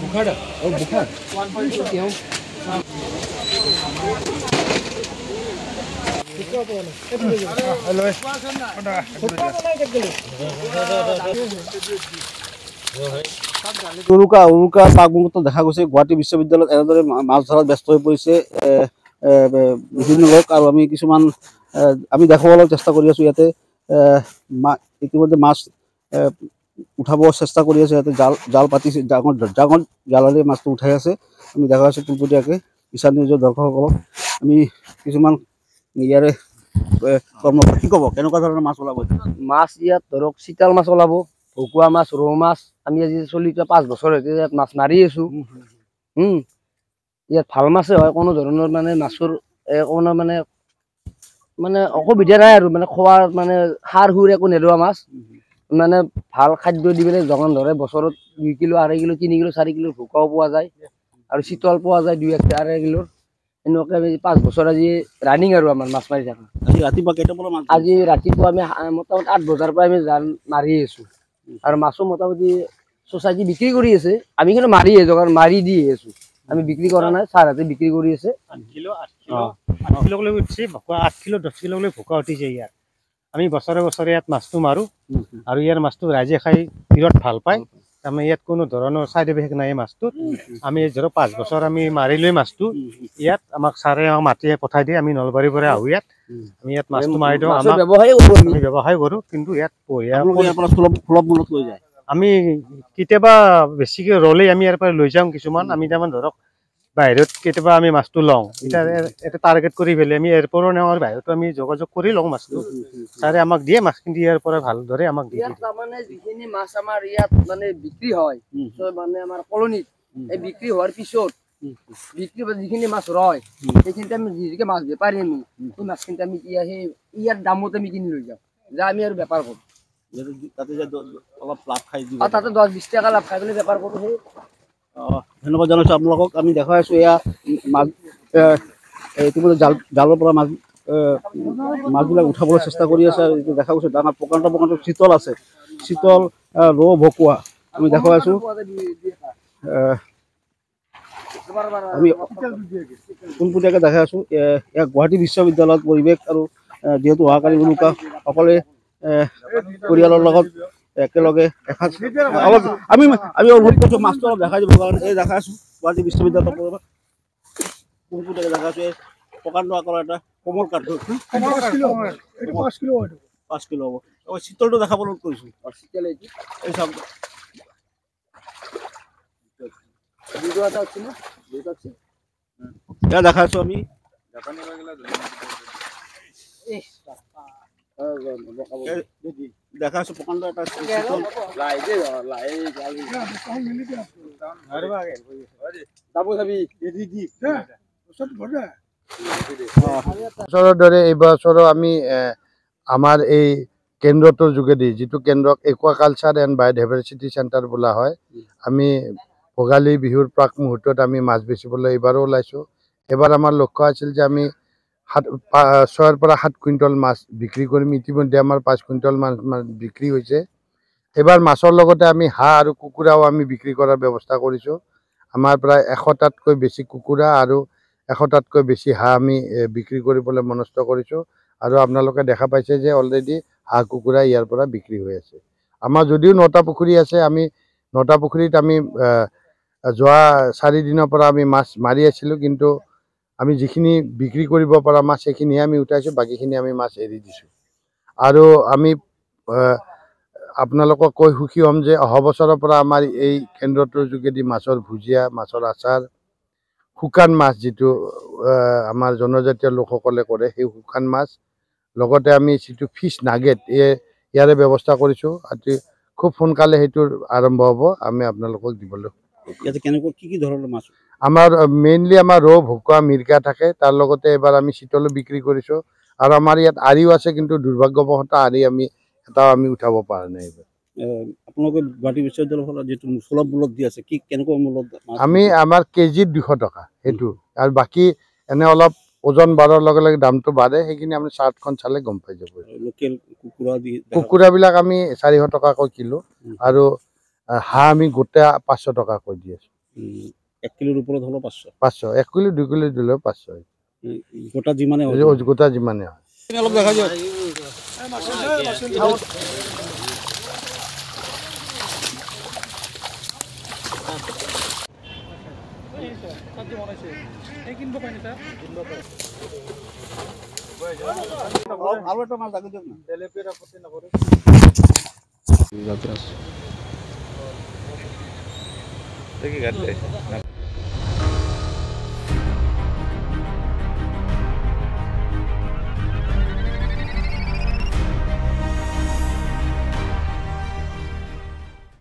बुखार और बुखार 1.2 क्यों উৰুকা পাকমুহূৰ্ত দেখা গৈছে গুৱাহাটী বিশ্ববিদ্যালয়ত এনেদৰে মাছ ধৰাত ব্যস্ত হৈ পৰিছে বিভিন্ন লোক আৰু আমি কিছুমান আমি দেখাবলৈ চেষ্টা কৰি আছোঁ ইয়াতে ইতিমধ্যে মাছ উঠাব চেষ্টা কৰি আছে ইয়াতে জাল পাতিছে ডাঙৰ জালেৰে মাছটো উঠাই আছে আমি দেখা পাইছোঁ পোনপটীয়াকৈ কিষাণ নিউজৰ দৰ্শকসকলক আমি কিছুমান ইয়াৰে কৰ্ম কি ক'ব কেনেকুৱা ধৰণৰ মাছ ওলাব মাছ ইয়াত ধৰক চিতাল মাছ ওলাব ভকুৱা মাছ ৰৌ মাছ আমি আজি চলি 5 বছৰ হৈছে ইয়াত মাছ মাৰি আছো ইয়াত ভাল মাছে হয় কোনো ধৰণৰ মানে মাছৰ কোনো মানে অসুবিধা নাই আৰু মানে খোৱাৰ মানে সাৰ সুৰ একো নেদোৱা মাছ মানে ভাল খাদ্য দি পেলাই যোগান ধৰে বছৰত 2 কিলো 2.5 কিলো 3 কিলো 4 কিলো ভুকাও পোৱা যায় আৰু চিতল পোৱা যায় 2.5 কিলো এনেকৈ আমি 5 বছৰ আজি ৰানিং আৰু আমাৰ মাছ মাৰি থাকা আজি ৰাতিপুৱা কেইটামান মাছ আজি ৰাতিপুৱা আমি মোটামুটি 8 বজাৰ পৰা আমি জাল মাৰি আছো আৰু মাছো মোটামুটি সোসাইটি বিক্ৰী কৰি আছে আমি কিন্তু মাৰি যোগান মাৰি দি আছো আমি বিক্ৰী কৰা নাই সাৰাতে বিক্ৰী কৰি আছে 8 কিলো লৈ উঠছে ভকুৱা 8 কিলো 10 কিলো লৈ ভকুৱা উঠিছে ইয়াত আমি বছৰে বছৰে ইয়াত মাছটো মাৰো আৰু ইয়াৰ মাছটো ৰাইজে খাই বিৰাট ভাল পায় আমি ইয়াত কোনো ধৰণৰ সাইড এফেক্ট নাই মাছটো আমি ধৰক 5 বছৰ আমি মাৰি লৈ মাছটো ইয়াত আমাক সাৰে মাটিয়ে পঠাই দিয়ে আমি নলবাৰীৰ পৰা আহো ইয়াত আমি ইয়াত মাছটো মাৰি দিওঁ আমাক ব্যৱসায় কৰো কিন্তু ইয়াত মূলত লৈ যায় আমি কেতিয়াবা বেছিকৈ ৰলে আমি ইয়াৰ পৰা লৈ যাওঁ কিছুমান আমি তাৰমান ধৰক বাহিৰত কেতিয়াবা আমি মাছটো লওঁ এটা টাৰ্গেট কৰি পেলাই আমি এয়াৰপৰ্টৰ নেওয়াৰ বাহিৰতো আমি যোগাযোগ কৰি লওঁ মাছটো ছাৰে আমাক দিয়ে মাছখিনি ইয়াৰ পৰা ভালদৰে আমাক দিয়ে তাৰমানে যিখিনি মাছ আমাৰ ইয়াত মানে বিক্ৰী হয় মানে আমাৰ কলনীত এই বিক্ৰী হোৱাৰ পিছত বিক্ৰী যিখিনি মাছ ৰয় সেইখিনিতে আমি যিকে মাছ বেপাৰী আমি সেই মাছখিনিতে আমি ইয়াৰ দামতে আমি কিনি লৈ যাওঁ যে আমি আৰু বেপাৰ কৰোঁ তাতে অলপ লাভ খাই দিব তাতে 10-20 টাকা লাভ খাই পেলাই বেপাৰ কৰোঁ সেই ধন্যবাদ জনাইছোঁ আপোনালোকক আমি দেখাই আছোঁ এয়া মাছ ইতিমধ্যে জালৰ পৰা মাছবিলাক উঠাবলৈ চেষ্টা কৰি আছে এইটো দেখা গৈছে ডাঙৰ প্ৰকাণ্ড চিতল আছে চিতল ৰৌ ভকুৱা আমি দেখাই আছোঁ আমি পোনপটীয়াকৈ দেখাই আছোঁ এয়া গুৱাহাটী বিশ্ববিদ্যালয়ত পৰিৱেশ আৰু যিহেতু অহাকালি উৰুকা সকলোৱে পৰিয়ালৰ লগত একেলগে এসাঁজ অলপ আমি অনুভৱ কৰিছোঁ মাছটো অলপ দেখাই দিব কাৰণে এই দেখাই আছোঁ গুৱাহাটী বিশ্ববিদ্যালয়ৰ পৰা পোনপটীয়াকৈ দেখাই আছোঁ এই প্ৰকাণ্ড আকাৰৰ এটা কোমল কাঠ 5 কিলো হ'ব চিতলটো দেখাবলৈ কৰিছোঁ এই চাওক এয়া দেখাই আছোঁ আমি দেখা আছোঁ প্ৰকাণ্ড এটা বছৰৰ দৰে এইবছৰো আমি আমাৰ এই কেন্দ্ৰটোৰ যোগেদি যিটো কেন্দ্ৰক একুৱাকালচাৰ এণ্ড বায়'ডাইভাৰ্চিটি চেণ্টাৰ বোলা হয় আমি ভোগালী বিহুৰ প্ৰাক মুহূৰ্তত আমি মাছ বেচিবলৈ এইবাৰো ওলাইছোঁ এবাৰ আমাৰ লক্ষ্য আছিল যে আমি 6 পৰা 7 কুইণ্টল মাছ বিক্ৰী কৰিম ইতিমধ্যে আমাৰ 5 কুইণ্টল মাছ বিক্ৰী হৈছে এবাৰ মাছৰ লগতে আমি হাঁহ আৰু কুকুৰাও আমি বিক্ৰী কৰাৰ ব্যৱস্থা কৰিছোঁ আমাৰ প্ৰায় 100টাতকৈ বেছি কুকুৰা আৰু 100টাতকৈ বেছি হাঁহ আমি বিক্ৰী কৰিবলৈ মনস্থ কৰিছোঁ আৰু আপোনালোকে দেখা পাইছে যে অলৰেডি হাঁহ কুকুৰা ইয়াৰ পৰা বিক্ৰী হৈ আছে আমাৰ যদিও 9টা পুখুৰী আছে আমি 9টা পুখুৰীত আমি যোৱা 4 দিনৰ পৰা আমি মাছ মাৰি আছিলোঁ কিন্তু আমি যিখিনি বিক্ৰী কৰিব পৰা মাছ সেইখিনিহে আমি উঠাইছোঁ বাকীখিনি আমি মাছ এৰি দিছোঁ আৰু আমি আপোনালোকক কৈ সুখী হ'ম যে অহা বছৰৰ পৰা আমাৰ এই কেন্দ্ৰটোৰ যোগেদি মাছৰ ভুজিয়া মাছৰ আচাৰ শুকান মাছ যিটো আমাৰ জনজাতীয় লোকসকলে কৰে সেই শুকান মাছ লগতে আমি যিটো ফিছ নাগেট ইয়াৰে ব্যৱস্থা কৰিছোঁ আজি খুব সোনকালে সেইটোৰ আৰম্ভ হ'ব আমি আপোনালোকক দিবলৈ ইয়াতে কেনেকুৱা কি ধৰণৰ মাছ আমাৰ মেইনলি আমাৰ ৰৌ ভকুৱা মিৰ্গা থাকে তাৰ লগতে এবাৰ আমি চিতলো বিক্ৰী কৰিছোঁ আৰু আমাৰ ইয়াত আৰিও আছে কিন্তু দুৰ্ভাগ্যবশতঃ আৰি আমি এটাও আমি উঠাব পৰা নাই আপোনালোকে গুৱাহাটী বিশ্ববিদ্যালয়ৰ যিটো সুলভ মূল্যত দি আছে কি কেনেকুৱা মূল্যত আমি আমাৰ কেজিত 200 টকা সেইটো আৰু বাকী এনে অলপ ওজন বাঢ়াৰ লগে লগে দামটো বাঢ়ে সেইখিনি আমি চাৰ্টখন চালে গম পাই যাব লোকেল কুকুৰাবিলাক আমি 400 টকাকৈ কিলো আৰু হাঁহ আমি গোটা 500 টকাকৈ দি আছোঁ 1 কিলোৰ ওপৰত হ'লেও 500 500 1 কিলো 2 কিলো দিলেও 500 গোটা যিমানে হয় গোটা যিমানে হয় অলপ দেখা দিয়ক আৰু এটা মাছ লাগি দিয়ক না তেলেপিৰ আপত্তি নকৰে যাতে আছে দেখি গাতে